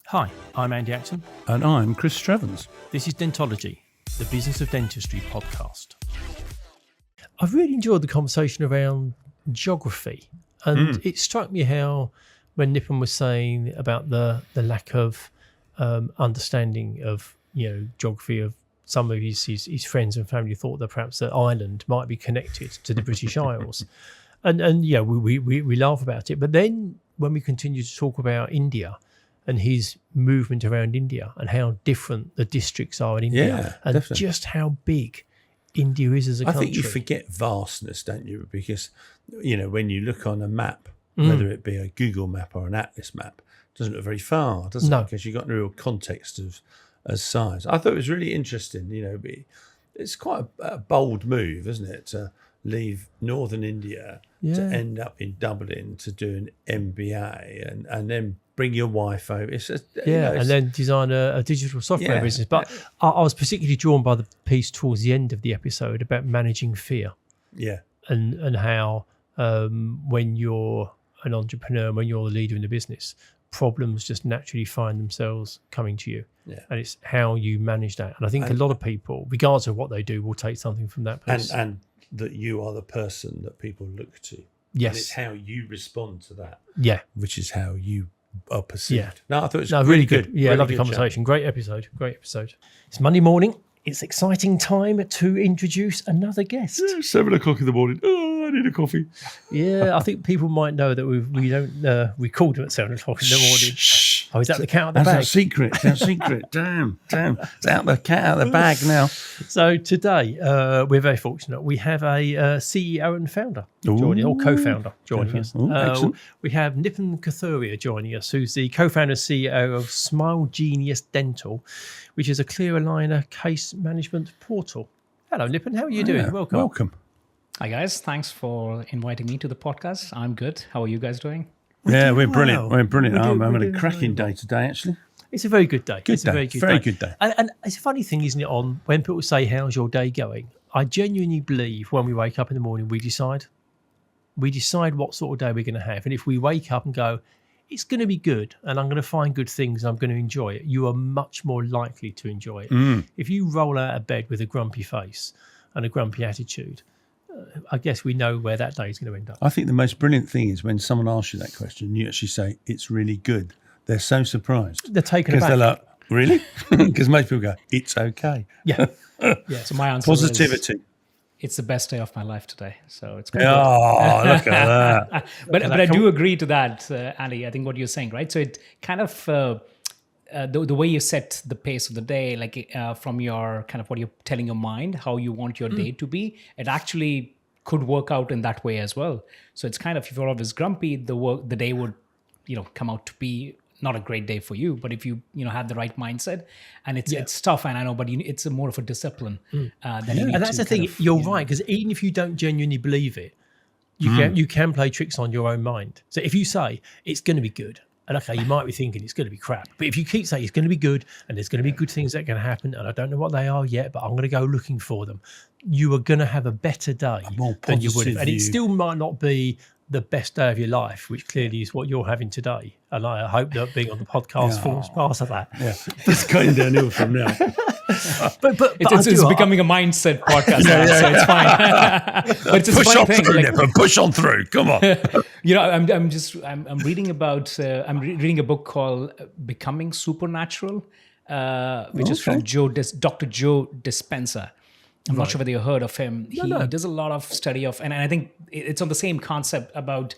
Hi, I'm Andy Acton. And I'm Chris Strevens. This is Dentology, the Business of Dentistry podcast. I've really enjoyed the conversation around geography. And it struck me how, when Nipun was saying about the lack of understanding of, geography of some of his friends and family thought that perhaps that Ireland might be connected to the British Isles. And we laugh about it. But then when we continue to talk about India and his movement around India and how different the districts are in India and definitely. just how big India is as a country. I think you forget vastness, don't you? Because, when you look on a map, whether it be a Google map or an Atlas map, it doesn't look very far, does it? No. Because you've got no real context of size. I thought it was really interesting, it's quite a bold move, isn't it, to leave northern India to end up in Dublin to do an MBA and then bring your wife over. And then design a digital software business. But I was particularly drawn by the piece towards the end of the episode about managing fear. Yeah. And how when you're an entrepreneur, when you're the leader in the business, problems just naturally find themselves coming to you. Yeah. And it's how you manage that. And I think a lot of people, regardless of what they do, will take something from that piece. And that you are the person that people look to. Yes. And it's how you respond to that. Yeah. Which is how you are perceived. Yeah. No, I thought it was really good. Yeah, really lovely good conversation. Great episode. It's Monday morning. It's exciting time to introduce another guest. 7 o'clock in the morning. Oh, I need a coffee. Yeah, I think people might know that we don't record them at 7 o'clock in the morning. Shh. Oh, is that the cat out the That's bag? our secret. That's our secret. Damn. It's out the cat out the bag now. So today, we're very fortunate. We have a CEO and founder joining, or co-founder joining us. Excellent. We have Nipun Kathuria joining us, who's the co-founder and CEO of Smile Genius Dental, which is a clear aligner case management portal. Hello, Nipun. How are you doing? Welcome. Hi, guys. Thanks for inviting me to the podcast. I'm good. How are you guys doing? We're brilliant. well. We're brilliant. I'm having a doing cracking very day today, actually. It's a very good day. Good day. Very good day. And it's a funny thing, isn't it, on when people say, how's your day going? I genuinely believe when we wake up in the morning, we decide what sort of day we're going to have. And if we wake up and go, it's going to be good and I'm going to find good things and I'm going to enjoy it, you are much more likely to enjoy it. If you roll out of bed with a grumpy face and a grumpy attitude, I guess we know where that day is going to end up. I think the most brilliant thing is when someone asks you that question and you actually say, it's really good. They're so surprised. They're taken Because aback. they're like, really? Because most people go, it's okay. Yeah. So my answer Positivity. is, it's the best day of my life today. So it's good. Oh, look at that. But I do agree to that, Ali. I think what you're saying, right? So it kind of the way you set the pace of the day, like from your kind of what you're telling your mind, how you want your day to be, it actually could work out in that way as well. So it's kind of, if you're always grumpy, the day would, come out to be not a great day for you. But if you have the right mindset, and it's tough, and I know, but it's a more of a discipline. Than you need And that's to the thing. kind of, You're right, because even if you don't genuinely believe it, you can play tricks on your own mind. So if you say it's going to be good, and okay, you might be thinking it's going to be crap, but if you keep saying it's going to be good and there's going to be good things that are going to happen, and I don't know what they are yet, but I'm going to go looking for them, you are going to have a better day than you would have. And it still might not be the best day of your life, which clearly is what you're having today. And I hope that being on the podcast forms part of that. Yeah, it's going downhill from now. But it's becoming a mindset podcast, so it's fine. But it's a Push funny on thing. through, Nipun. Push on through. Come on. I'm reading about reading a book called Becoming Supernatural, which is from Dr. Joe Dispenza. I'm not sure whether you heard of him. He does a lot of study of, and I think it's on the same concept about,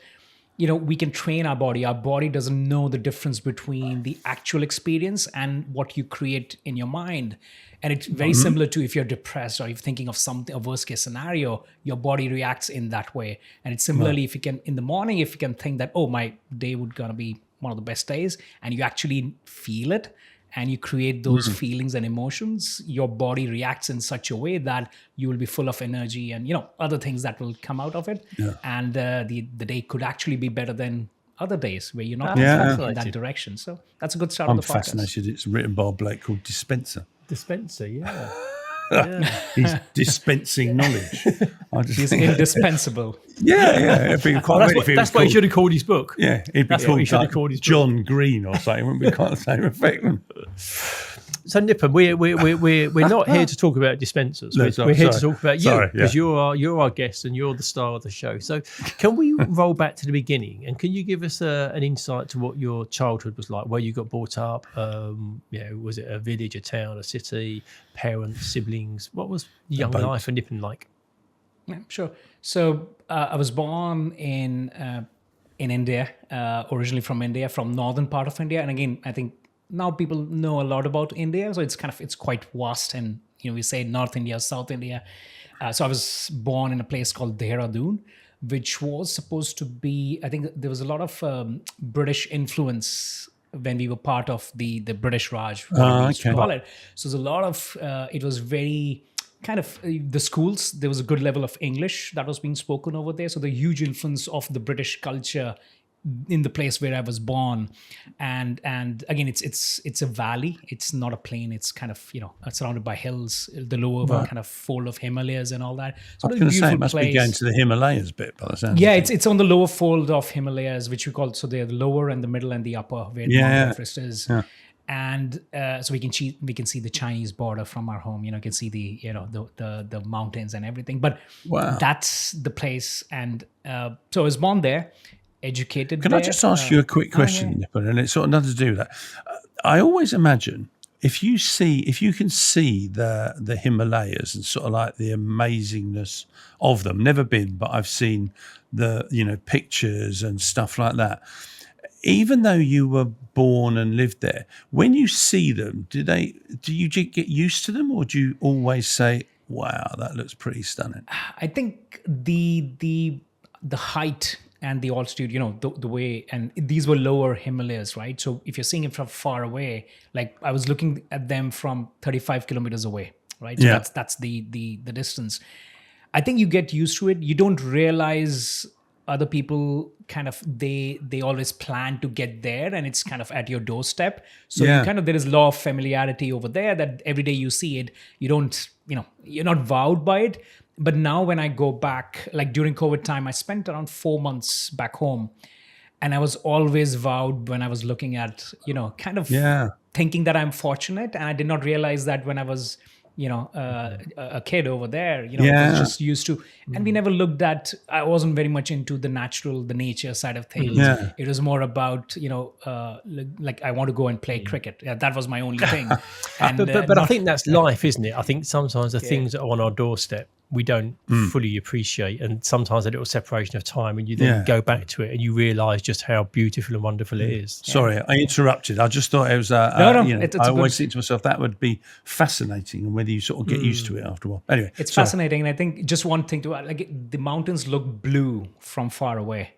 we can train our body. Our body doesn't know the difference between the actual experience and what you create in your mind. And it's very similar to if you're depressed or if you're thinking of a worst case scenario, your body reacts in that way. And it's similarly, if you can, in the morning, if you can think that, oh, my day would gonna be one of the best days, and you actually feel it, and you create those feelings and emotions, your body reacts in such a way that you will be full of energy and, other things that will come out of it. Yeah. And the day could actually be better than other days where you're not in that direction. So that's a good start of the podcast. I'm fascinated. It's written by a bloke called Dispenza. Dispenser, yeah. He's dispensing knowledge. He's indispensable. Yeah. It'd be quite that's what he should have called his book. Yeah, he'd be called John Green or something. It wouldn't be quite the same effect. So Nipun, we're not here to talk about dispensers. We're here to talk about you, because you're our guest and you're the star of the show. So can we roll back to the beginning, and can you give us an insight to what your childhood was like, where you got brought up? Was it a village, a town, a city, parents, siblings? What was young life for Nipun like? Yeah, sure. So I was born in India, originally from India, from northern part of India, and again, I think now people know a lot about India, so it's quite vast, and we say North India, South India. So I was born in a place called Dehradun, which was supposed to be, I think there was a lot of British influence when we were part of the British Raj, we used to call it. So there's a lot of, it was very kind of, the schools, there was a good level of English that was being spoken over there. So the huge influence of the British culture in the place where I was born, and again, it's a valley. It's not a plain. It's kind of surrounded by hills. The lower kind of fold of Himalayas and all that. So I was going to say it must be going to the Himalayas bit by the sound. Yeah, it's on the lower fold of Himalayas, which we call, so they're the lower and the middle and the upper where Mount Everest is. Yeah. And so we can see the Chinese border from our home. You can see the mountains and everything. But that's the place. And so I was born there. Educated. Can I just ask you a quick question, Nipun? And it's sort of nothing to do with that. I always imagine if you can see the Himalayas and sort of like the amazingness of them. Never been, but I've seen the pictures and stuff like that. Even though you were born and lived there, when you see them, do you get used to them, or do you always say, "Wow, that looks pretty stunning"? I think the height and the altitude, the way, and these were lower Himalayas, right? So if you're seeing it from far away, like I was looking at them from 35 kilometers away, right? So that's the distance. I think you get used to it. You don't realize other people kind of, they always plan to get there, and it's kind of at your doorstep. So there is a law of familiarity over there that every day you see it, you don't, you're not wowed by it. But now when I go back, like during COVID time, I spent around 4 months back home, and I was always wowed when I was looking at, thinking that I'm fortunate. And I did not realize that when I was, a kid over there, I was just used to, and we never looked at, I wasn't very much into the nature side of things. Yeah. It was more about, like I want to go and play cricket. Yeah, that was my only thing. And, but I think that's life, isn't it? I think sometimes the things that are on our doorstep, we don't fully appreciate, and sometimes a little separation of time, and you then go back to it and you realise just how beautiful and wonderful it is. Sorry, I interrupted. I just thought it was I always think to myself that would be fascinating, and whether you sort of get used to it after a while. Anyway, it's fascinating, and I think just one thing to add, like the mountains look blue from far away.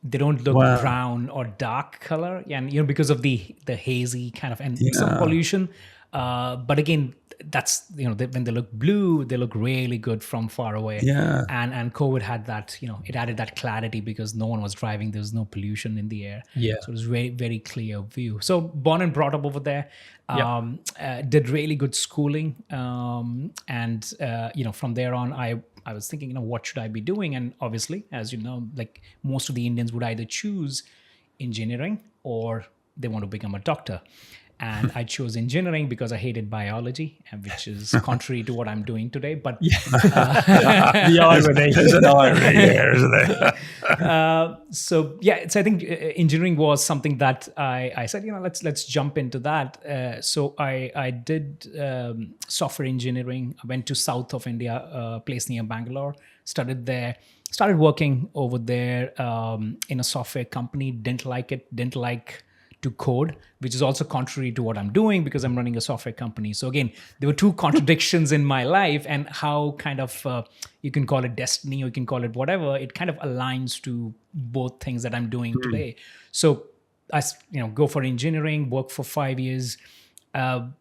They don't look brown or dark color, and because of the hazy kind of and some pollution. But again, that's when they look blue, they look really good from far away. Yeah. And COVID had that, it added that clarity because no one was driving. There was no pollution in the air. Yeah. So it was very, very clear view. So born and brought up over there. Did really good schooling. And from there on, I was thinking, what should I be doing? And obviously, as you know, like most of the Indians would either choose engineering or they want to become a doctor. And I chose engineering because I hated biology, which is contrary to what I'm doing today. But the irony. There's an irony here, isn't there? So I think engineering was something that I said, let's jump into that. So I did software engineering. I went to south of India, a place near Bangalore, studied there. Started working over there in a software company. Didn't like it. Didn't like to code, which is also contrary to what I'm doing because I'm running a software company. So again, there were two contradictions in my life, and how kind of you can call it destiny or you can call it whatever, it kind of aligns to both things that I'm doing today. So I go for engineering, work for 5 years. Going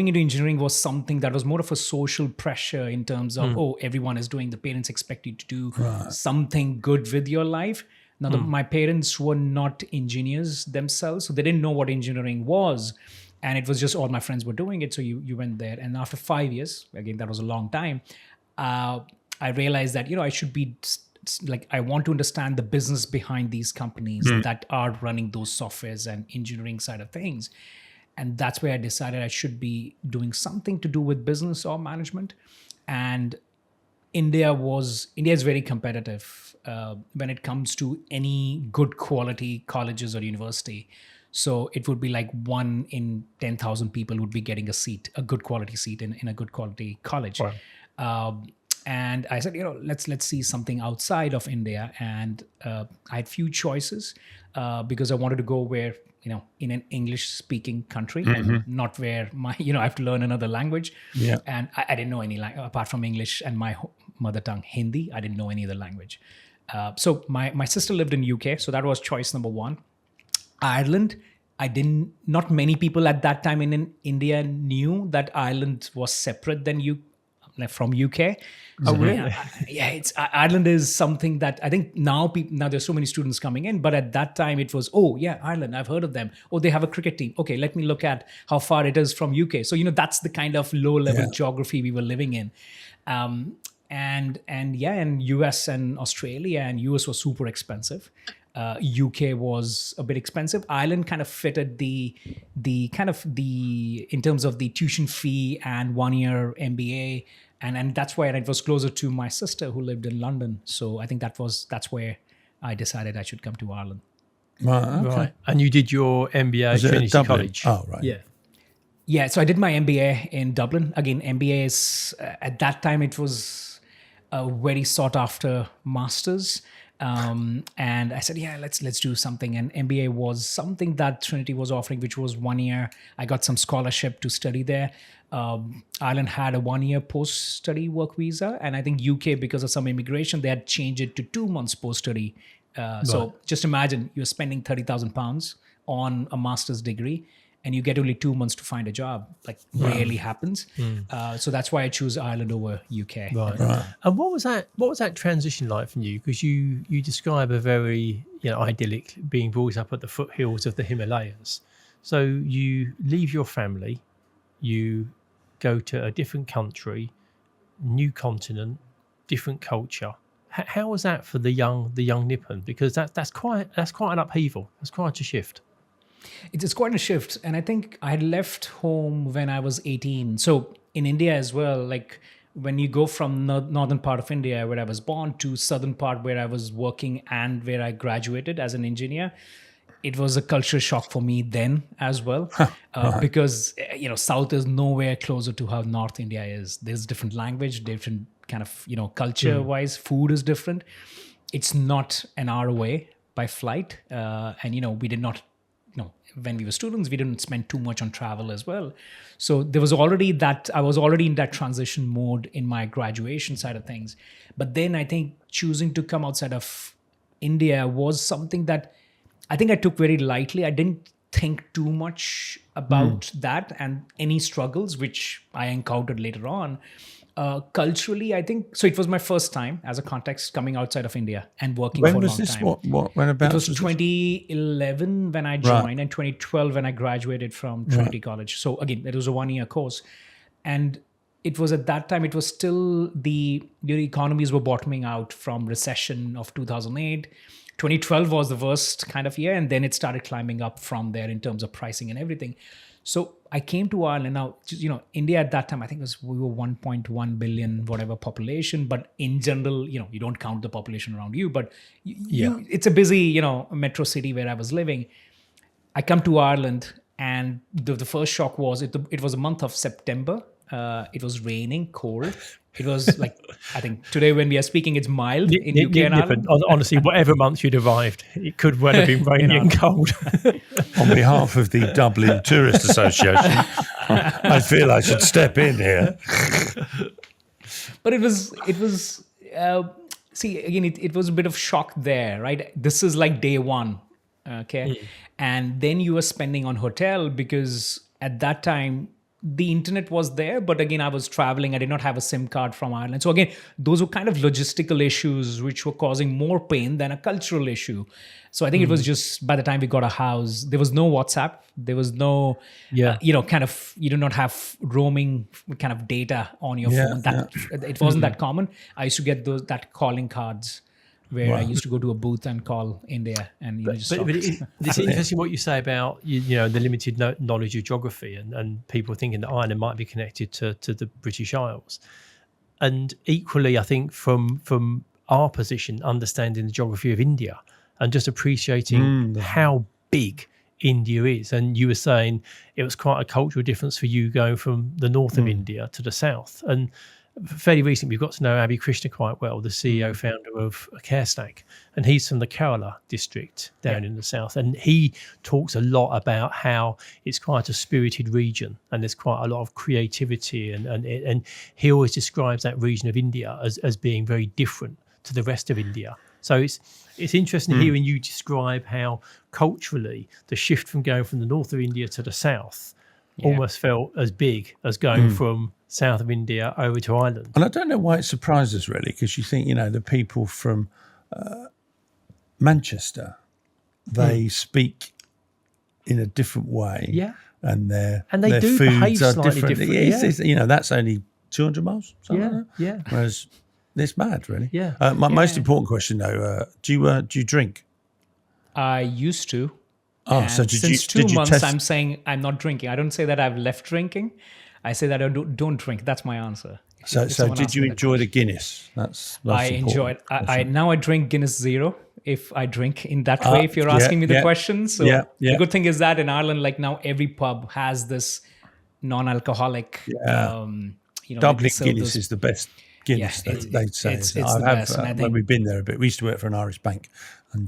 into engineering was something that was more of a social pressure in terms of, everyone is doing, the parents expect you to do something good with your life. Now, my parents were not engineers themselves, so they didn't know what engineering was. and it was just all my friends were doing it. So you went there, and after 5 years, again, that was a long time. I realized that I should be like, I want to understand the business behind these companies that are running those softwares and engineering side of things. And that's where I decided I should be doing something to do with business or management. And India is very competitive when it comes to any good quality colleges or university. So it would be like 1 in 10,000 people would be getting a good quality seat in a good quality college. Wow. And I said, let's see something outside of India. And I had few choices because I wanted to go where, in an English speaking country, and not where I have to learn another language. Yeah. And I didn't know any language apart from English and my mother tongue, Hindi. I didn't know any other language. So my sister lived in UK. So that was choice number 1. Ireland. Not many people at that time in India knew that Ireland was separate from UK. Oh, really? Yeah, Ireland is something that I think now there's so many students coming in, but at that time it was, Ireland, I've heard of them. Oh, they have a cricket team. Okay, let me look at how far it is from UK. So, that's the kind of low level geography we were living in. And US and Australia and US was super expensive. UK was a bit expensive. Ireland kind of fitted the in terms of the tuition fee and 1-year MBA, and that's why it was closer to my sister who lived in London. So I think that's where I decided I should come to Ireland. Right. And you did your MBA at Trinity College. Oh, right. Yeah. Yeah. So I did my MBA in Dublin. Again, MBA is at that time it was a very sought after master's. And I said, let's do something. And MBA was something that Trinity was offering, which was 1 year. I got some scholarship to study there. Ireland had a 1-year post-study work visa. And I think UK, because of some immigration, they had changed it to 2 months post-study. So just imagine you're spending £30,000 on a master's degree and you get only 2 months to find a job. Like rarely happens. So that's why I choose Ireland over UK. Right. And what was that transition like from you? Because you describe a very idyllic being brought up at the foothills of the Himalayas. So you leave your family, you go to a different country, new continent, different culture. How was that for the young Nipun? Because that's quite an upheaval. That's quite a shift. It's quite a shift. And I think I had left home when I was 18. So in India as well, like when you go from northern part of India where I was born to southern part where I was working and where I graduated as an engineer, it was a culture shock for me then as well. Because, South is nowhere closer to how North India is. There's different language, different kind of, culture wise, food is different. It's not an hour away by flight. And, we did not, when we were students, we didn't spend too much on travel as well. So there was already I was already in that transition mode in my graduation side of things. But then I think choosing to come outside of India was something that I think I took very lightly. I didn't think too much about that and any struggles which I encountered later on. Culturally, I think, so it was my first time as a context coming outside of India and working for a long time. When about? It was 2011 when I joined and 2012 when I graduated from Trinity College. So again, it was a 1-year course. And it was at that time, it was still the economies were bottoming out from recession of 2008. 2012 was the worst kind of year. And then it started climbing up from there in terms of pricing and everything. So I came to Ireland. Now, India at that time, I think we were 1.1 billion, whatever population. But in general, you don't count the population around you. But it's a busy, metro city where I was living. I come to Ireland and the first shock was it was a month of September. It was raining, cold. It was like, I think today when we are speaking, it's mild in UK and Ireland. Honestly, whatever month you'd arrived, it could well have been rainy and cold. On behalf of the Dublin Tourist Association, I feel I should step in here. But it was see, again, it was a bit of shock there, right? This is like day one, okay? And then you were spending on hotel because at that time, the internet was there, but again, I was traveling. I did not have a SIM card from Ireland. So again, those were kind of logistical issues which were causing more pain than a cultural issue. So I think it was just by the time we got a house, there was no WhatsApp. There was no, kind of, you do not have roaming kind of data on your phone. It wasn't that common. I used to get that calling cards where I used to go to a booth and call India and just talk. But it's interesting what you say about the limited knowledge of geography and people thinking that Ireland might be connected to the British Isles. And equally, I think from our position, understanding the geography of India and just appreciating how big India is. And you were saying it was quite a cultural difference for you going from the north of India to the south. And fairly recently, we've got to know Abhi Krishna quite well, the CEO founder of CareStack, and he's from the Kerala district down in the south. And he talks a lot about how it's quite a spirited region and there's quite a lot of creativity. And he always describes that region of India as being very different to the rest of India. So it's interesting hearing you describe how culturally the shift from going from the north of India to the south almost felt as big as going from south of India over to Ireland. And I don't know why it surprised us really, because you think, the people from Manchester, they speak in a different way. Yeah. And their do foods behave are slightly different. different. That's only 200 miles, something like that. Yeah. Whereas it's mad, really. Yeah. My most important question, though, do you drink? I used to. Oh, so since 2 months, I'm saying I'm not drinking. I don't say that I've left drinking. I say that I don't drink. That's my answer. So did you enjoy the Guinness? That's I enjoyed. Now I drink Guinness Zero if I drink in that way. If you're asking me the question, so the good thing is that in Ireland, like now every pub has this non-alcoholic. Dublin Guinness is the best Guinness. They'd say. It's the best. When we've been there a bit, we used to work for an Irish bank, and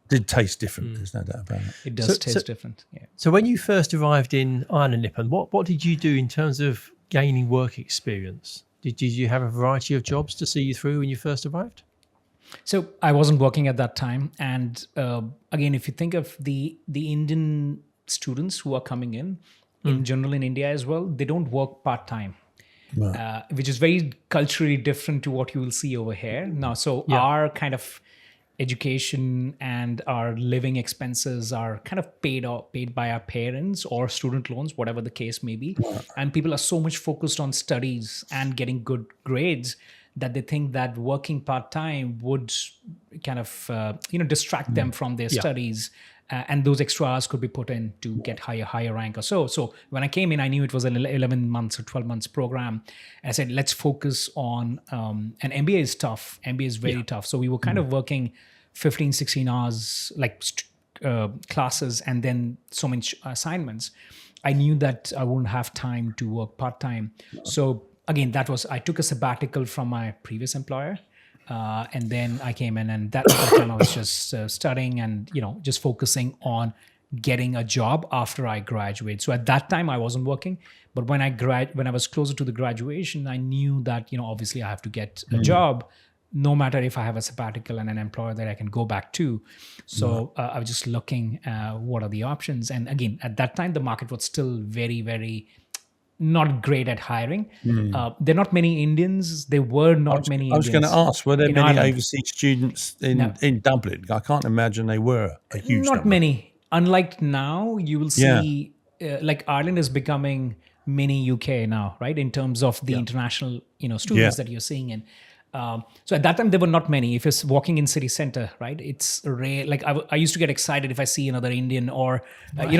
did taste different. There's no doubt about it. It does taste different. Yeah. So when you first arrived in Ireland, Nipun, what did you do in terms of gaining work experience? Did you have a variety of jobs to see you through when you first arrived? So I wasn't working at that time, and again, if you think of the Indian students who are coming in general in India as well, they don't work part time. Right. Which is very culturally different to what you will see over here now. So our kind of education and our living expenses are kind of paid by our parents or student loans, whatever the case may be. Right. And people are so much focused on studies and getting good grades that they think that working part-time would kind of distract them from their studies. And those extra hours could be put in to get higher rank or so. So when I came in, I knew it was an 11 months or 12 months program. And I said, let's focus on, and MBA is tough. MBA is very tough. So we were kind of working 15, 16 hours, like classes, and then so many assignments. I knew that I wouldn't have time to work part-time. So again, I took a sabbatical from my previous employer. And then I came in, and that time I was just studying and just focusing on getting a job after I graduate. So at that time I wasn't working, but when I was closer to the graduation, I knew that obviously I have to get a job, no matter if I have a sabbatical and an employer that I can go back to. So I was just looking what are the options, and again at that time the market was still very, very not great at hiring. There are not many Indians. There were not many Indians. I was going to ask, were there many Ireland. overseas students in Dublin? I can't imagine they were a huge number. Not many. Unlike now, you will see, like Ireland is becoming mini UK now, right? In terms of the international, students that you're seeing in. So at that time, there were not many. If you're walking in city center, right, it's rare. Like I used to get excited if I see another Indian or,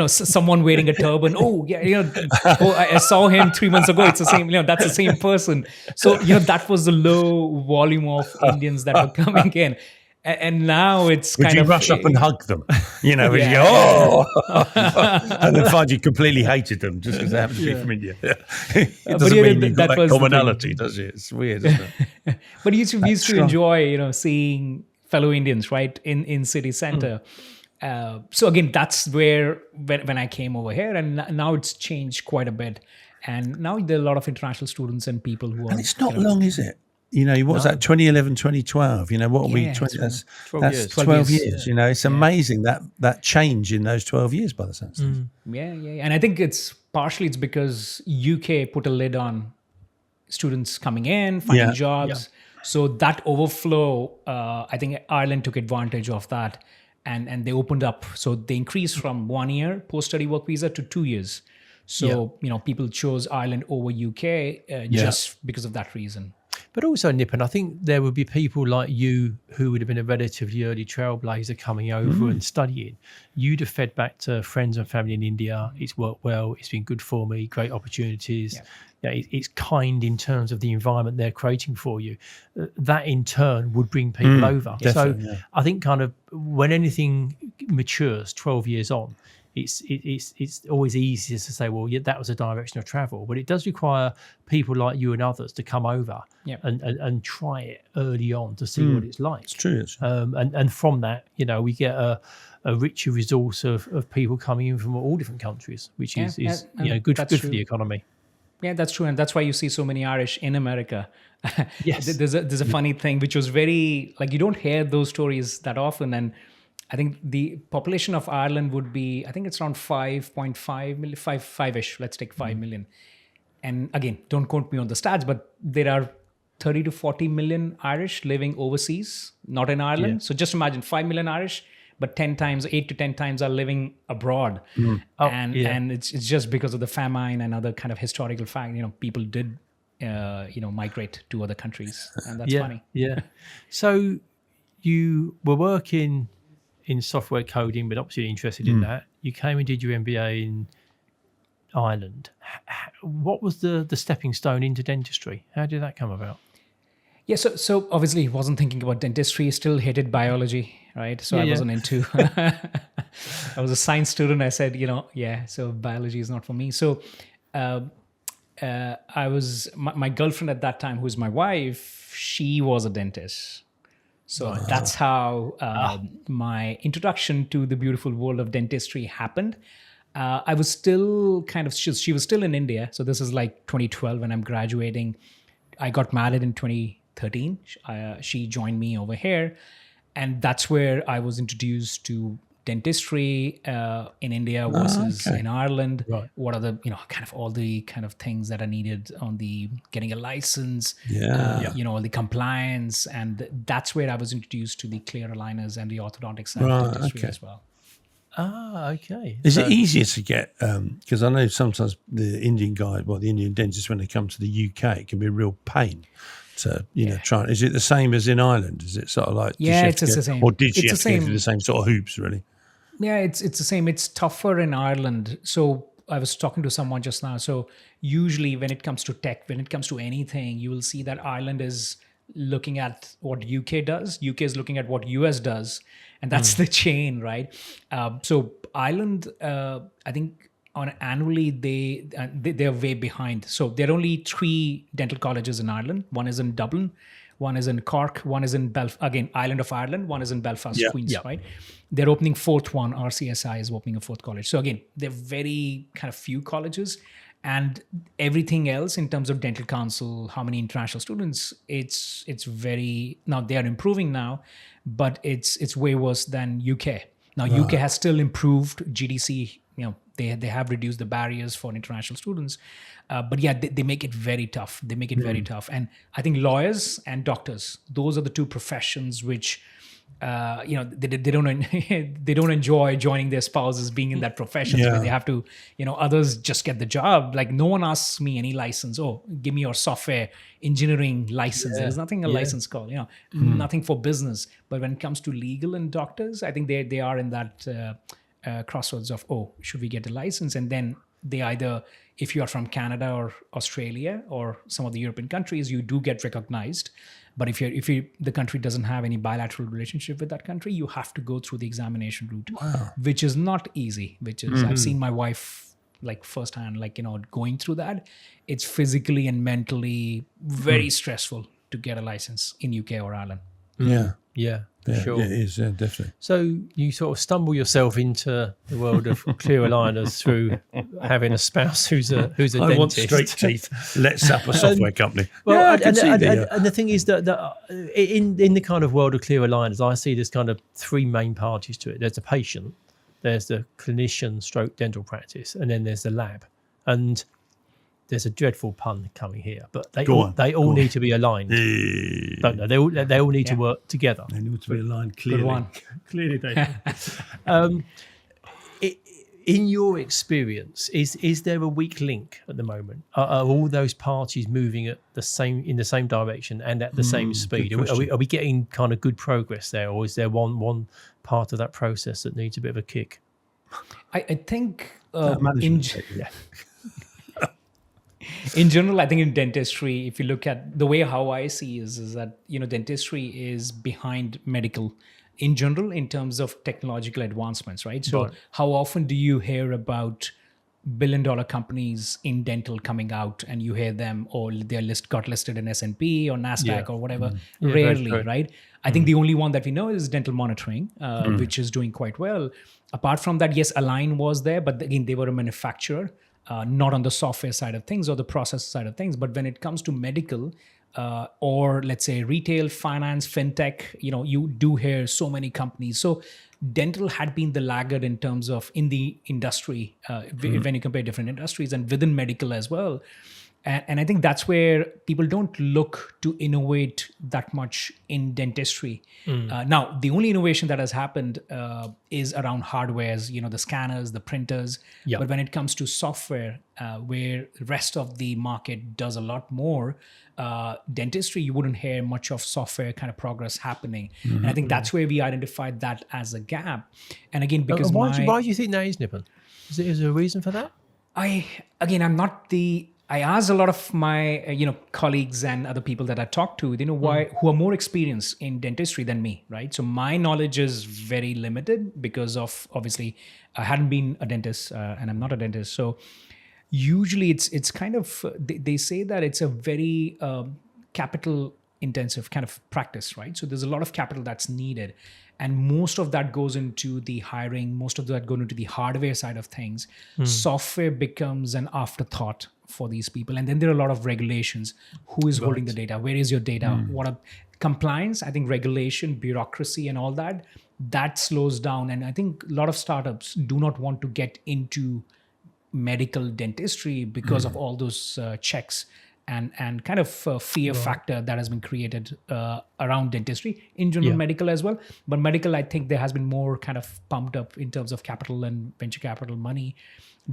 someone wearing a turban. Oh, yeah, I saw him 3 months ago. It's the same, that's the same person. So, that was the low volume of Indians that were coming in. And now it's Would kind you of... rush up and hug them? You go, and then find you completely hated them just because they happen to be from India. It doesn't mean you've got that commonality, does it? It's weird, isn't it? But we used to enjoy, seeing fellow Indians, right, in city center. So again, that's where when I came over here, and now it's changed quite a bit. And now there are a lot of international students and people who are... And it's not long, is it? what was that, 2011, 2012? What are we, 20, that's 12 years. 12 years. It's amazing that change in those 12 years by the sounds of things. Yeah. And I think it's because UK put a lid on students coming in, finding jobs. So that overflow, I think Ireland took advantage of that, and they opened up. So they increased from 1 year post-study work visa to 2 years. So, people chose Ireland over UK just because of that reason. But also, Nipun, I think there would be people like you who would have been a relatively early trailblazer coming over and studying. You'd have fed back to friends and family in India. It's worked well. It's been good for me. Great opportunities. It's kind in terms of the environment they're creating for you. That in turn would bring people over. So I think kind of when anything matures 12 years on, it's always easier to say, well, that was a direction of travel, but it does require people like you and others to come over and try it early on to see what it's like. It's true. And from that, we get a richer resource of people coming in from all different countries, which is good for the economy. Yeah, that's true, and that's why you see so many Irish in America. Yes, there's a funny thing which was very you don't hear those stories that often, and I think the population of Ireland would be, I think it's around 5.5 million, five-ish. Let's take 5 million. And again, don't quote me on the stats, but there are 30 to 40 million Irish living overseas, not in Ireland. So just imagine 5 million Irish, but 8 to 10 times are living abroad. And it's just because of the famine and other kind of historical fact, people did, migrate to other countries. And that's funny. Yeah. So you were working in software coding, but obviously interested in that. You came and did your MBA in Ireland. What was the stepping stone into dentistry? How did that come about? Yeah, so obviously wasn't thinking about dentistry, still hated biology, right? So I wasn't into, I was a science student. I said, so biology is not for me. So I was, my girlfriend at that time, who's my wife, she was a dentist. So that's how my introduction to the beautiful world of dentistry happened. I was still she was still in India. So this is like 2012 when I'm graduating. I got married in 2013. She joined me over here. And that's where I was introduced to dentistry in India versus in Ireland. Right. What are the, kind of all the kind of things that are needed on the getting a license, all the compliance. And that's where I was introduced to the clear aligners and the orthodontic side of dentistry as well. Okay. Is it easier to get, because I know sometimes the Indian dentists, when they come to the UK, it can be a real pain to, try. Is it the same as in Ireland? Is it sort of like, it's the same. Or did you have to go through the same sort of hoops, really? Yeah, it's the same. It's tougher in Ireland. So I was talking to someone just now. So usually when it comes to tech, when it comes to anything, you will see that Ireland is looking at what UK does. UK is looking at what US does. And that's the chain, right? So Ireland, I think on annually, they're way behind. So there are only 3 dental colleges in Ireland. One is in Dublin, one is in Cork, one is in again, Island of Ireland, one is in Belfast, Queens, right? They're opening 4th one. RCSI is opening a 4th college. So again, they're very kind of few colleges. And everything else in terms of dental council, how many international students, it's very, now they are improving now, but it's way worse than UK. Now UK has still improved GDC, they have reduced the barriers for international students. But they make it very tough. They make it very tough. And I think lawyers and doctors, those are the 2 professions which, they don't enjoy joining their spouses being in that profession where they have to, others just get the job. Like no one asks me any license. Oh, give me your software engineering license. There's nothing a license called, nothing for business. But when it comes to legal and doctors, I think they are in that crossroads of, should we get a license? And then they either, if you are from Canada or Australia or some of the European countries, you do get recognized. But if the country doesn't have any bilateral relationship with that country, you have to go through the examination route, which is not easy. Which is I've seen my wife firsthand, going through that. It's physically and mentally very stressful to get a license in UK or Ireland. Yeah. Sure. Yeah, it is. Yeah, definitely. So you sort of stumble yourself into the world of clear aligners through having a spouse who's a I dentist. want straight teeth. Let's up a software company. Well, Yeah, I and, can see and the thing is that in the kind of world of clear aligners, I see there's kind of three main parties to it. There's the patient, there's the clinician stroke dental practice, and then there's the lab. And there's a dreadful pun coming here, but they all need to be aligned. Don't they? They all need to work together. They need to be aligned clearly. Good one. Clearly, they. In your experience, is there a weak link at the moment? Are all those parties moving in the same direction and at the same speed? Are we getting kind of good progress there, or is there one part of that process that needs a bit of a kick? I think Yeah. in general, I think in dentistry, if you look at the way how I see is that, dentistry is behind medical in general in terms of technological advancements, right? So how often do you hear about billion-dollar companies in dental coming out and you hear them, or they're got listed in S&P or NASDAQ or whatever? Rarely, right? I think the only one that we know is dental monitoring, which is doing quite well. Apart from that, yes, Align was there, but again, they were a manufacturer. Not on the software side of things or the process side of things, but when it comes to medical or let's say retail, finance, fintech, you do hear so many companies. So dental had been the laggard in terms of in the industry when you compare different industries and within medical as well. And I think that's where people don't look to innovate that much in dentistry. Now, the only innovation that has happened is around hardwares, the scanners, the printers. Yeah. But when it comes to software, where the rest of the market does a lot more, dentistry, you wouldn't hear much of software kind of progress happening. And I think that's where we identified that as a gap. And again, because why do you think that is, Nipun? Is there a reason for that? I'm not the... I asked a lot of my, colleagues and other people that I talk to, who are more experienced in dentistry than me, right? So my knowledge is very limited because of, obviously, I hadn't been a dentist and I'm not a dentist. So usually it's kind of, they say that it's a very capital intensive kind of practice, right? So there's a lot of capital that's needed. And most of that goes into the hiring, most of that goes into the hardware side of things. Software becomes an afterthought for these people. And then there are a lot of regulations. Who is holding the data? Where is your data? What are compliance? I think regulation, bureaucracy and all that slows down. And I think a lot of startups do not want to get into medical dentistry because of all those checks and kind of fear factor that has been created around dentistry, in general medical as well. But medical, I think there has been more kind of pumped up in terms of capital and venture capital money.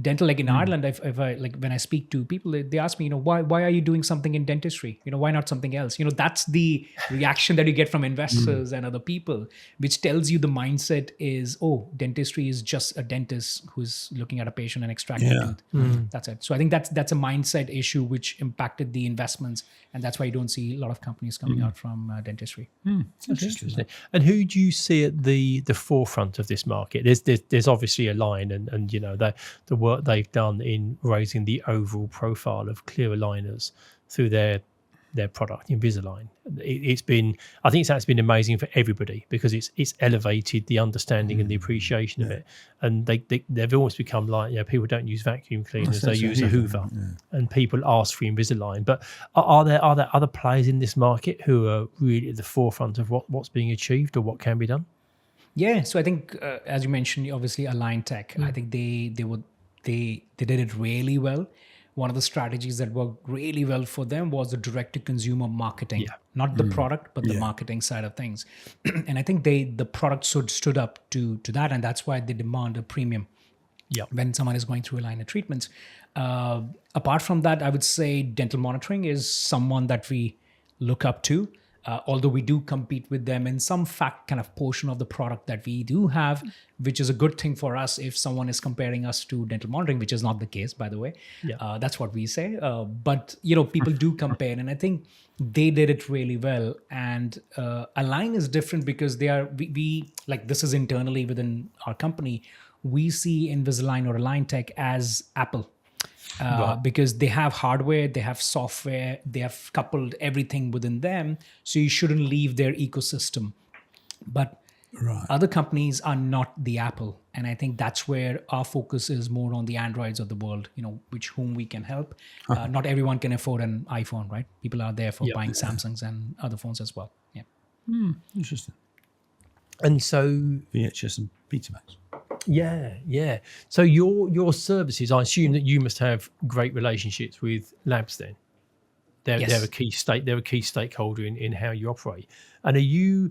Dental, like in Ireland, if I like when I speak to people, they ask me, why are you doing something in dentistry? Why not something else? That's the reaction that you get from investors and other people, which tells you the mindset is, dentistry is just a dentist who's looking at a patient and extracting tooth. That's it. So I think that's a mindset issue which impacted the investments, and that's why you don't see a lot of companies coming out from dentistry. Interesting. And who do you see at the forefront of this market? There's obviously Align and the work they've done in raising the overall profile of clear aligners through their product Invisalign. I think that's been amazing for everybody because it's elevated the understanding and the appreciation of it. And they've almost become like, people don't use vacuum cleaners, they use a Hoover, and people ask for Invisalign. But are there other players in this market who are really at the forefront of what's being achieved or what can be done? Yeah, so I think as you mentioned, obviously Align Tech, I think they did it really well. One of the strategies that worked really well for them was the direct-to-consumer marketing, not the product, but the marketing side of things. And I think the product stood up to that, and that's why they demand a premium when someone is going through aligner treatments. Apart from that, I would say dental monitoring is someone that we look up to. Although we do compete with them in some kind of portion of the product that we do have, which is a good thing for us if someone is comparing us to dental monitoring, which is not the case, by the way. That's what we say. But, people do compare, and I think they did it really well. And Align is different because we like this is internally within our company, we see Invisalign or Align Tech as Apple. Because they have hardware, they have software, they have coupled everything within them. So you shouldn't leave their ecosystem. But other companies are not the Apple. And I think that's where our focus is more on the Androids of the world, whom we can help. Not everyone can afford an iPhone, right? People are there for buying Samsungs and other phones as well. Yeah. Interesting. And so VHS and Betamax. Yeah. So your services, I assume that you must have great relationships with labs then. They're a key stakeholder in how you operate. And are you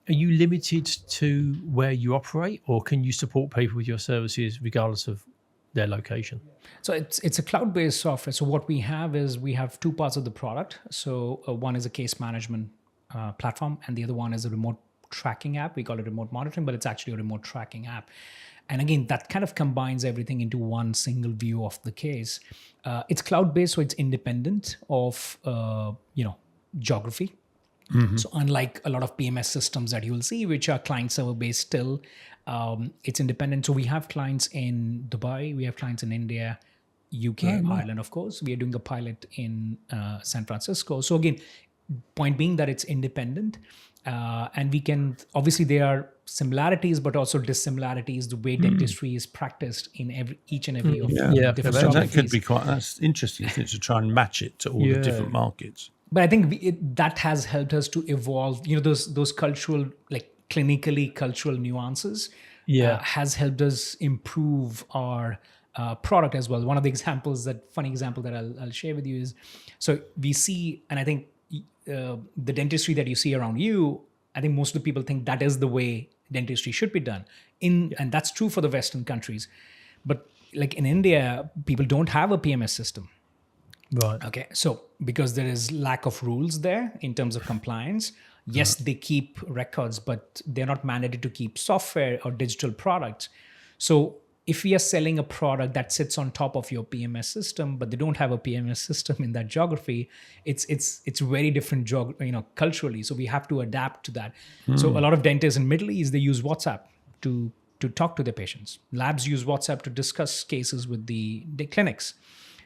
limited to where you operate, or can you support people with your services regardless of their location? So it's a cloud-based software. So what we have is we have two parts of the product. So one is a case management platform, and the other one is a remote tracking app. We call it remote monitoring, but it's actually a remote tracking app. And again, that kind of combines everything into one single view of the case. It's cloud-based, so it's independent of geography. Mm-hmm. So unlike a lot of PMS systems that you will see, which are client-server based still, it's independent. So we have clients in Dubai, we have clients in India, UK, Ireland, of course. We are doing a pilot in San Francisco. So again, point being that it's independent. And we can, obviously there are similarities, but also dissimilarities, the way dentistry is practiced in each and every of the different geographies. That could be that's interesting, isn't it, to try and match it to all the different markets. But I think that has helped us to evolve, those cultural, like clinically cultural nuances has helped us improve our product as well. One of the funny example that I'll share with you is, so we see, and I think the dentistry that you see around you, I think most of the people think that is the way dentistry should be done. And that's true for the Western countries. But like in India, people don't have a PMS system. Right. Okay. So because there is lack of rules there in terms of compliance, yes, they keep records, but they're not mandated to keep software or digital products. So if we are selling a product that sits on top of your PMS system, but they don't have a PMS system in that geography, it's very different culturally. So we have to adapt to that. So a lot of dentists in Middle East, they use WhatsApp to talk to their patients. Labs use WhatsApp to discuss cases with the clinics.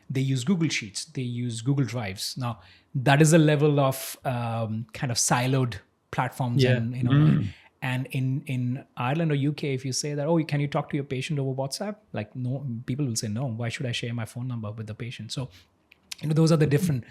They use Google Sheets. They use Google Drives. Now, that is a level of kind of siloed platforms. And in Ireland or UK, if you say that, can you talk to your patient over WhatsApp? Like, no, people will say, no, why should I share my phone number with the patient? So, those are the different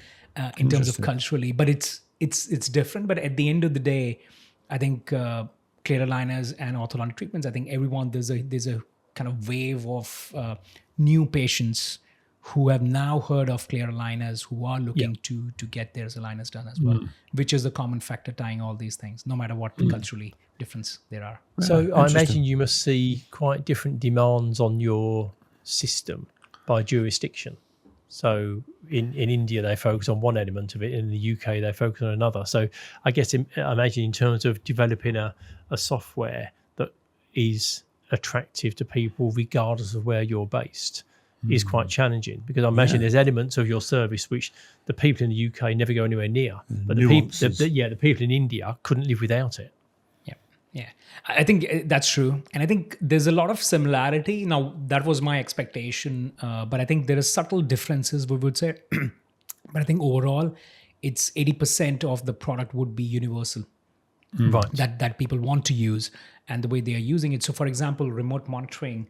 in terms of culturally, but it's different. But at the end of the day, I think clear aligners and orthodontic treatments, I think there's a kind of wave of new patients who have now heard of clear aligners, who are looking to get their aligners done as well, which is a common factor tying all these things, no matter what culturally difference there are. So I imagine you must see quite different demands on your system by jurisdiction. So in India, they focus on one element of it. In the UK, they focus on another. So I guess I imagine in terms of developing a software that is attractive to people regardless of where you're based, is quite challenging, because I imagine there's elements of your service which the people in the UK never go anywhere near, but the people in India couldn't live without it. Yeah, I think that's true. And I think there's a lot of similarity. Now, that was my expectation, but I think there are subtle differences, we would say. But I think overall, it's 80% of the product would be universal. Right. That people want to use and the way they are using it. So, for example, remote monitoring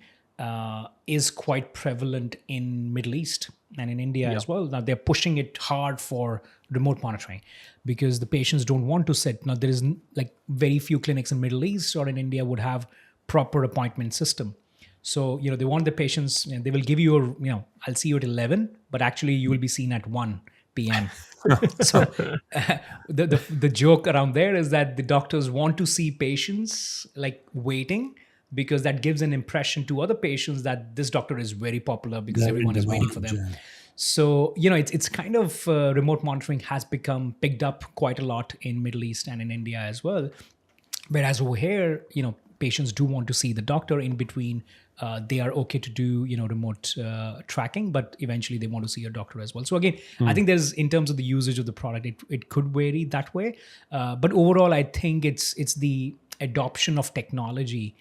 is quite prevalent in Middle East and in India as well. Now they're pushing it hard for remote monitoring because the patients don't want to sit. Now there is like very few clinics in Middle East or in India would have proper appointment system. So, they want the patients, they will give you I'll see you at 11, but actually you will be seen at 1 p.m. So the joke around there is that the doctors want to see patients like waiting, because that gives an impression to other patients that this doctor is very popular because everyone is waiting for them. Yeah. So, it's kind of remote monitoring has become picked up quite a lot in Middle East and in India as well. Whereas over here, patients do want to see the doctor in between. They are okay to do, remote tracking, but eventually they want to see a doctor as well. So again, I think there's, in terms of the usage of the product, it could vary that way. But overall, I think it's the adoption of technology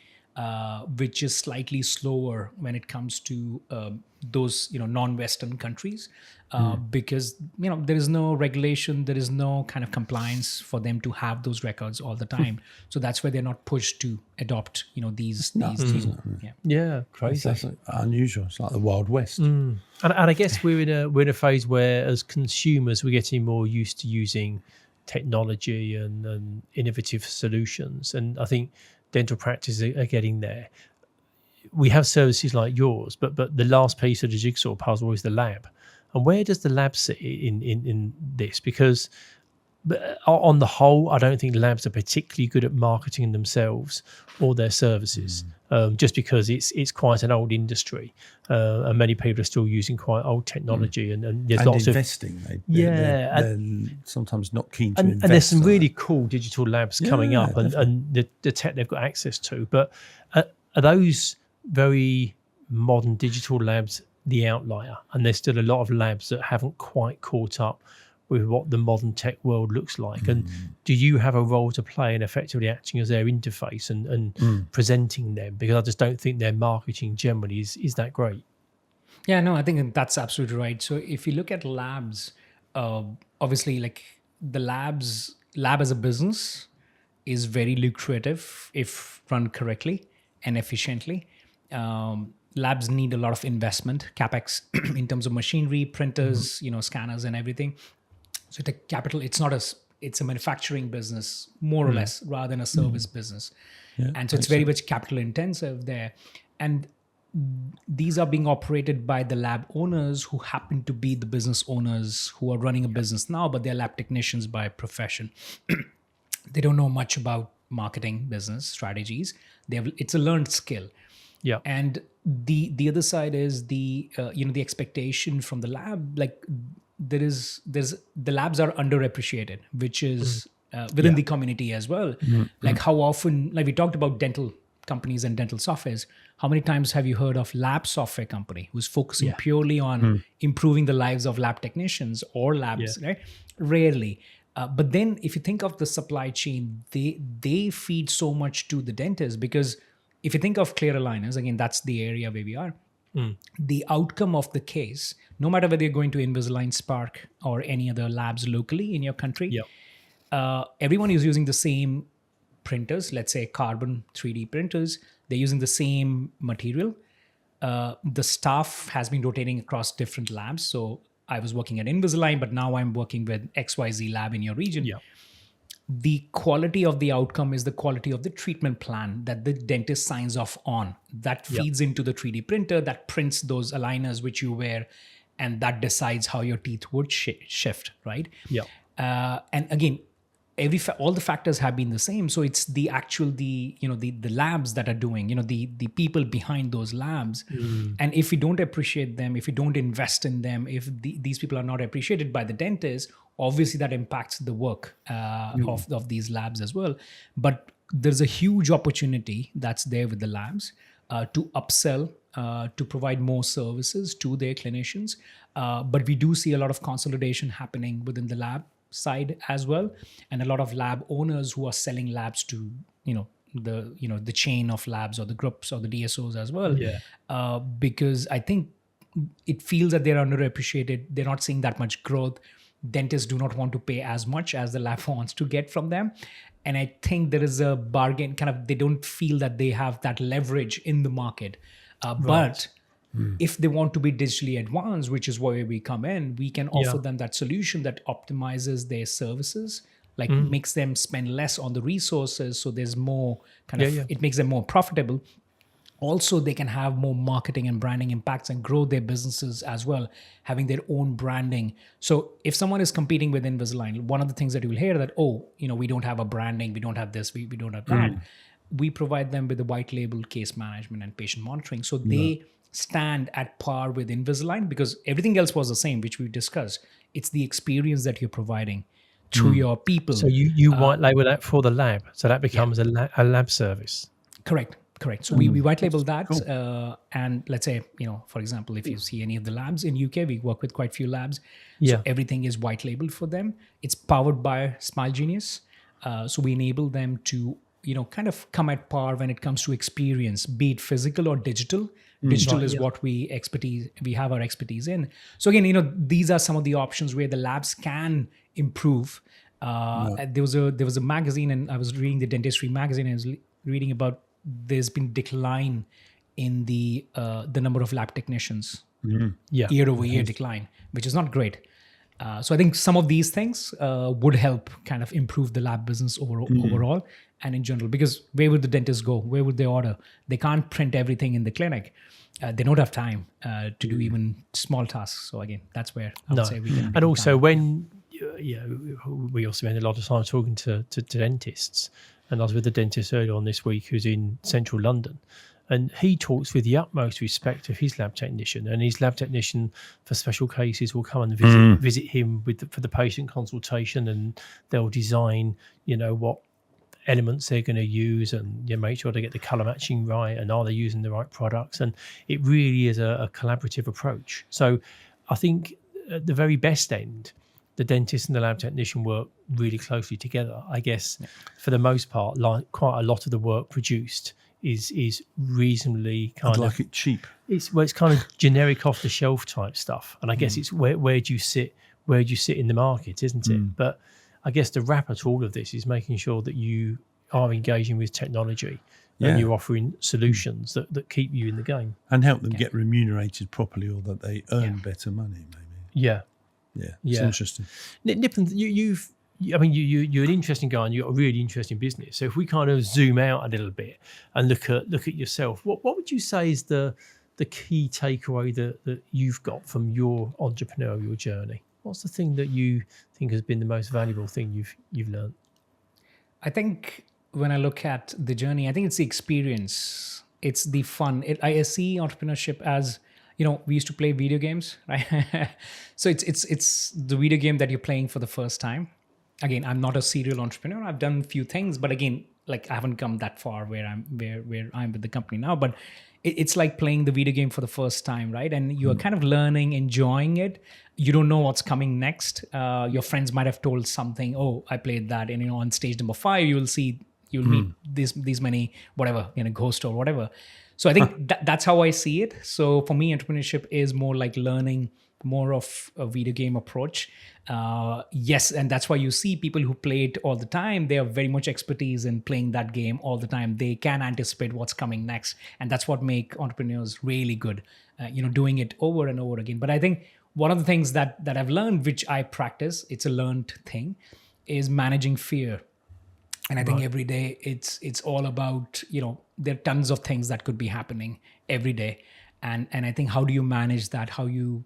which is slightly slower when it comes to those non-Western countries, because there is no regulation, there is no kind of compliance for them to have those records all the time. So that's why they're not pushed to adopt these crazy. That's unusual. It's like the Wild West. And I guess we're in a phase where, as consumers, we're getting more used to using technology and innovative solutions, and I think dental practices are getting there. We have services like yours, but the last piece of the jigsaw puzzle is the lab. And where does the lab sit in this? Because on the whole, I don't think labs are particularly good at marketing themselves or their services, just because it's quite an old industry, and many people are still using quite old technology, and there's lots investing. They're sometimes not keen to invest. And there's some really cool digital labs coming up, and the tech they've got access to. But are those very modern digital labs the outlier? And there's still a lot of labs that haven't quite caught up with what the modern tech world looks like. And do you have a role to play in effectively acting as their interface and presenting them? Because I just don't think their marketing generally is that great. Yeah, no, I think that's absolutely right. So if you look at labs, obviously, like the lab as a business is very lucrative if run correctly and efficiently. Labs need a lot of investment, capex, in terms of machinery, printers, scanners and everything. So the capital, it's a manufacturing business, more or less, rather than a service business. Yeah, and so it's very much capital intensive there. And these are being operated by the lab owners who happen to be the business owners who are running a business now, but they're lab technicians by profession. They don't know much about marketing, business strategies. It's a learned skill. Yeah. And the other side is the expectation from the lab, like there's the labs are underappreciated, which is within the community as well. Like how often, like we talked about dental companies and dental softwares, how many times have you heard of lab software company who's focusing purely on improving the lives of lab technicians or labs, right? Rarely. But then if you think of the supply chain, they feed so much to the dentist, because if you think of clear aligners, again, that's the area where we are. The outcome of the case, no matter whether you're going to Invisalign, Spark, or any other labs locally in your country, everyone is using the same printers, let's say carbon 3D printers. They're using the same material. The staff has been rotating across different labs. So I was working at Invisalign, but now I'm working with XYZ lab in your region. Yeah. The quality of the outcome is the quality of the treatment plan that the dentist signs off on. That feeds into the 3D printer that prints those aligners which you wear, and that decides how your teeth would shift, right? Yeah. And again, all the factors have been the same. So it's the labs that are doing, the people behind those labs. And if we don't appreciate them, if we don't invest in them, if these people are not appreciated by the dentist, obviously that impacts the work of these labs as well. But there's a huge opportunity that's there with the labs to upsell, to provide more services to their clinicians. But we do see a lot of consolidation happening within the lab side as well, and a lot of lab owners who are selling labs to the chain of labs or the groups or the DSOs as well. Because I think it feels that they're underappreciated. They're not seeing that much growth. Dentists do not want to pay as much as the lab wants to get from them. And I think there is a bargain, they don't feel that they have that leverage in the market. But if they want to be digitally advanced, which is where we come in, we can offer them that solution that optimizes their services, like makes them spend less on the resources. So there's more it makes them more profitable. Also, they can have more marketing and branding impacts and grow their businesses as well, having their own branding. So if someone is competing with Invisalign, one of the things that you will hear that, we don't have a branding, we don't have this, we don't have that. We provide them with the white label case management and patient monitoring. So they stand at par with Invisalign, because everything else was the same, which we discussed. It's the experience that you're providing to your people. So you white label that for the lab. So that becomes a lab service. Correct. So we white label that. Cool. And let's say, for example, if you see any of the labs in UK, we work with quite a few labs. So everything is white labeled for them. It's powered by Smile Genius. So we enable them to kind of come at par when it comes to experience, be it physical or digital. Digital is what we have our expertise in. So again, these are some of the options where the labs can improve. There was a magazine, and I was reading the Dentistry magazine, and I was reading about there's been decline in the number of lab technicians, year over year decline, which is not great. So I think some of these things would help kind of improve the lab business overall and in general, because where would the dentist go? Where would they order? They can't print everything in the clinic. They don't have time to do even small tasks. So again, that's where I would say we can. And also when, we also spend a lot of time talking to dentists, and I was with a dentist earlier on this week who's in central London. And he talks with the utmost respect of his lab technician, and his lab technician for special cases will come and visit him for the patient consultation, and they'll design, what elements they're going to use, and make sure they get the colour matching right, and are they using the right products? And it really is a collaborative approach. So I think at the very best end, the dentist and the lab technician work really closely together. I guess for the most part, like quite a lot of the work produced is reasonably kind of like it cheap. It's kind of generic off the shelf type stuff, and I guess it's where do you sit in the market, isn't it? But I guess the wrapper to all of this is making sure that you are engaging with technology and you're offering solutions that keep you in the game and help them get remunerated properly, or that they earn better money. Maybe. It's interesting. Nipun, you're an interesting guy, and you've got a really interesting business. So if we kind of zoom out a little bit and look at yourself, what would you say is the key takeaway that you've got from your entrepreneurial journey? What's the thing that you think has been the most valuable thing you've learned? I think when I look at the journey, I think it's the experience. It's the fun. I see entrepreneurship as, we used to play video games, right? So it's the video game that you're playing for the first time. Again, I'm not a serial entrepreneur. I've done a few things, but again, like I haven't come that far where I'm with the company now. But it's like playing the video game for the first time, right? And you're kind of learning, enjoying it. You don't know what's coming next. Your friends might have told something. Oh, I played that, and on stage number 5, you'll meet these many whatever, ghost or whatever. So I think that's how I see it. So for me, entrepreneurship is more like learning more of a video game approach. Yes, and that's why you see people who play it all the time. They are very much expertise in playing that game all the time. They can anticipate what's coming next, and that's what make entrepreneurs really good. Doing it over and over again. But I think one of the things that I've learned, which I practice, it's a learned thing, is managing fear. And I think every day it's all about, there are tons of things that could be happening every day, and I think how do you manage that? How you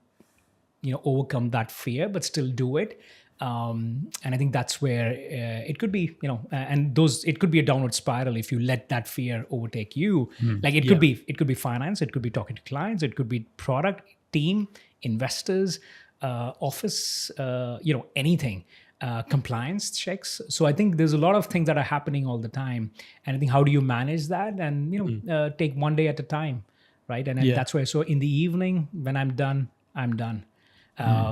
overcome that fear, but still do it. And I think that's where it could be, it could be a downward spiral if you let that fear overtake you. Like it could be finance, it could be talking to clients, it could be product, team, investors, office, anything, compliance checks. So I think there's a lot of things that are happening all the time. And I think how do you manage that? And, take one day at a time, right? And that's where, so in the evening when I'm done, I'm done.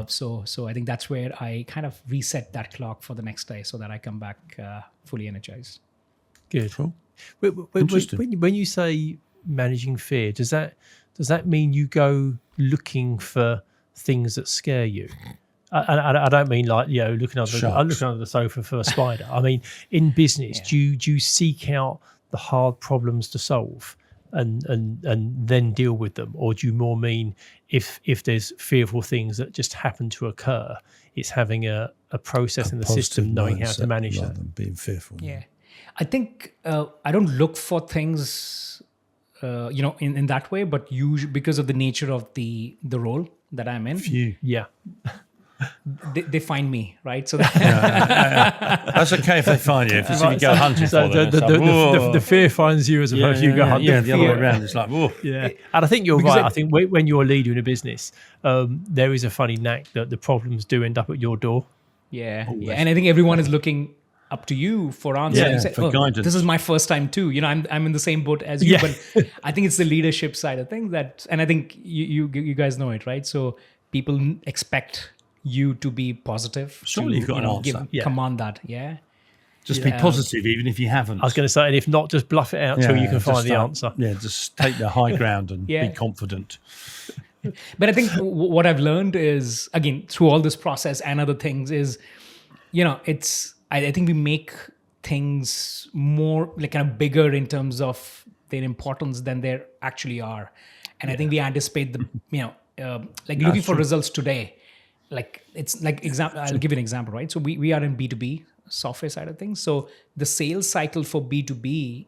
So I think that's where I kind of reset that clock for the next day so that I come back fully energized. Good. Cool. When you say managing fear, does that mean you go looking for things that scare you? I don't mean like looking under the sofa for a spider. I mean in business, do you seek out the hard problems to solve and then deal with them, or do you more mean if there's fearful things that just happen to occur, it's having a process in the system, knowing how to manage that, than being fearful? Yeah, I think I don't look for things, in that way, but usually because of the nature of the role that I'm in. They find me, right? So that's okay if they find you. If you go hunting for them, the fear finds you as opposed to you go hunting. Yeah, the other way around. It's like, whoa. Yeah, and I think you're right. I think when you're a leader in a business, there is a funny knack that the problems do end up at your door. Yeah, and I think everyone is looking up to you for answers. For guidance. This is my first time too. I'm in the same boat as you, but I think it's the leadership side of things and I think you guys know it, right? So people expect you to be positive. Surely you've got an answer. Command that, Just be positive, even if you haven't. I was going to say, and if not, just bluff it out till you can find the answer. Yeah, just take the high ground and be confident. But I think what I've learned is, again, through all this process and other things is, I think we make things more like kind of bigger in terms of their importance than they actually are. And I think we anticipate looking for results today. Like it's like I'll give you an example, right? So we are in B2B software side of things. So the sales cycle for B2B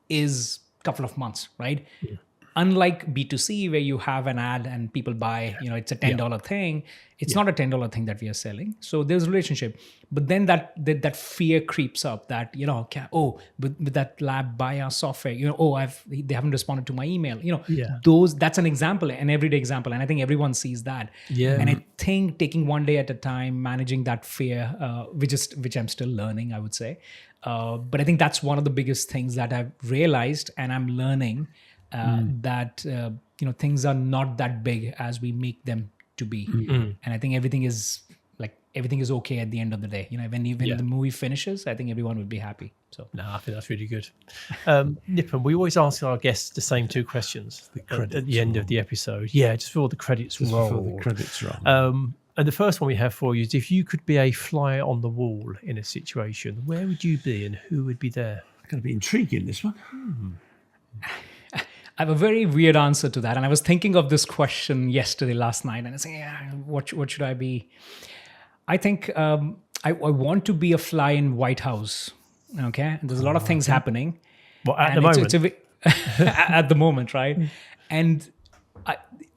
is a couple of months, right? Yeah. Unlike B2C, where you have an ad and people buy, it's a $10 thing. It's not a $10 thing that we are selling. So there's a relationship. But then that fear creeps up that, with that lab buy our software, they haven't responded to my email. That's an example, an everyday example. And I think everyone sees that. Yeah. And I think taking one day at a time, managing that fear, which I'm still learning, I would say. But I think that's one of the biggest things that I've realized and I'm learning. That things are not that big as we make them to be, and I think everything is okay at the end of the day. When the movie finishes, I think everyone would be happy. So I think that's really good. Nipun, we always ask our guests the same two questions at the end of the episode. Yeah, just before the credits roll. And the first one we have for you is, if you could be a fly on the wall in a situation, where would you be and who would be there? It's going to be intriguing, this one. I have a very weird answer to that. And I was thinking of this question last night, and I was saying, what should I be? I think I want to be a fly in White House. Okay. There's a lot of things happening. Well, at the moment. At the moment, right? And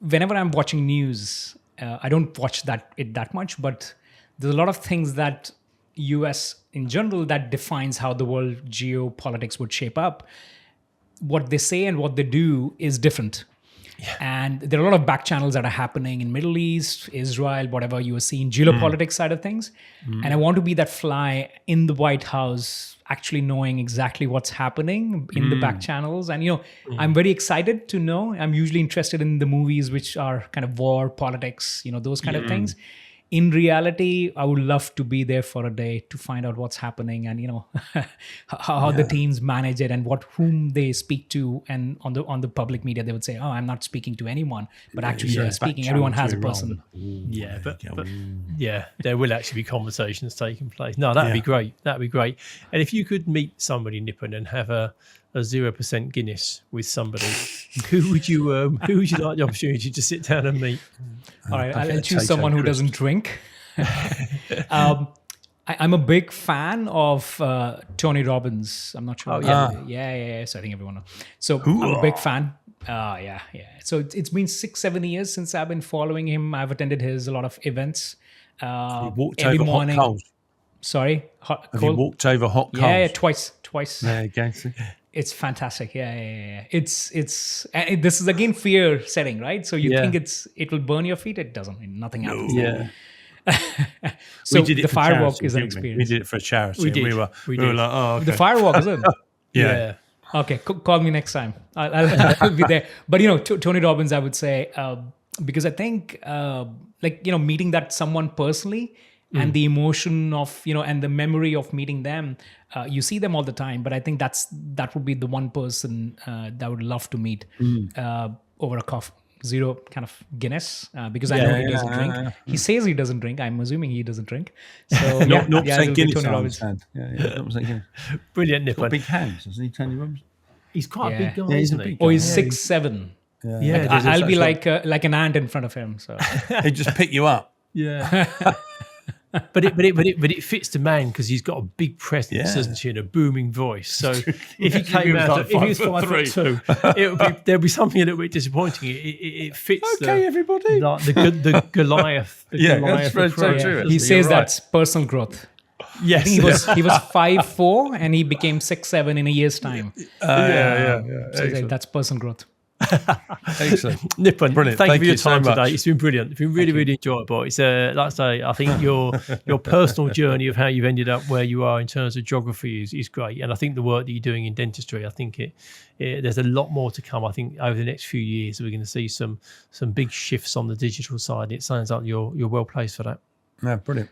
whenever I'm watching news, I don't watch it that much, but there's a lot of things that US in general that defines how the world geopolitics would shape up. What they say and what they do is different. Yeah. And there are a lot of back channels that are happening in Middle East, Israel, whatever you are seeing, geopolitics side of things. And I want to be that fly in the White House, actually knowing exactly what's happening in the back channels. And, I'm very excited to know. I'm usually interested in the movies which are kind of war, politics, those kind of things. In reality, I would love to be there for a day to find out what's happening and how the teams manage it and whom they speak to. And on the public media, they would say, "Oh, I'm not speaking to anyone," but actually they're speaking. Everyone has a person. But there will actually be conversations taking place. No, that'd be great. That'd be great. And if you could meet somebody, Nipun, and have a 0% Guinness with somebody, who would you like the opportunity to sit down and meet? All right, I'll choose someone who doesn't drink. I'm a big fan of Tony Robbins. I'm not sure. Oh, yeah. Yeah. So I think everyone knows. So I'm a big fan. Yeah. So it's been 6-7 years since I've been following him. I've attended a lot of events. He walked every over morning. Hot coals. Sorry? Have you walked over hot coals? Yeah, twice. There you go. It's fantastic. Yeah. This is again fear setting, right? So you think it will burn your feet. It doesn't. Nothing happens. Yeah. So the firewalk is an experience. We did it for a charity. We did. We were like, oh, okay. The firewalk is it? Yeah. Okay. Call me next time. I'll be there. But Tony Robbins, I would say, because I think meeting that someone personally. And the emotion of, and the memory of meeting them, you see them all the time. But I think that would be the one person that I would love to meet over a coffee, 0 kind of Guinness, because I know he doesn't drink. He says he doesn't drink. I'm assuming he doesn't drink. So not Guinness. Tony Robbins. Guinness. Brilliant, Nipun. Big hands, doesn't he, Tony Robbins? He's quite a big guy, isn't he? Oh, he's 6'7". Yeah. I'll be like an ant in front of him. So he'd just pick you up. Yeah. But it fits the man because he's got a big presence, doesn't he, and a booming voice. So if he came out, if he was 5'2", there'd be something a little bit disappointing. It fits. Everybody. The Goliath. That's so true. He says that's personal growth. Yes, I think he was 5'4" and he became 6'7" in a year's time. So that's personal growth. Excellent. Nipun, brilliant. Thank you for your time today. It's been brilliant. It's been really enjoyable. It's like I say, I think your personal journey of how you've ended up where you are in terms of geography is great. And I think the work that you're doing in dentistry, I think there's a lot more to come. I think over the next few years we're going to see some big shifts on the digital side. It sounds like you're well placed for that. Yeah, brilliant.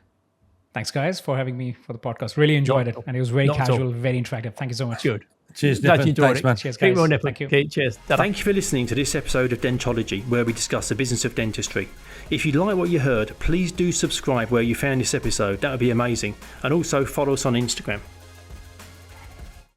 Thanks, guys, for having me for the podcast. Really enjoyed it. And it was very casual, very interactive. Thank you so much. Good. Cheers, Glad Nipun. you enjoyed Thanks, it. man. Cheers, Keep guys. on, Nipun. Thank you. Okay, cheers. Thank you for listening to this episode of Dentology, where we discuss the business of dentistry. If you like what you heard, please do subscribe where you found this episode. That would be amazing. And also follow us on Instagram.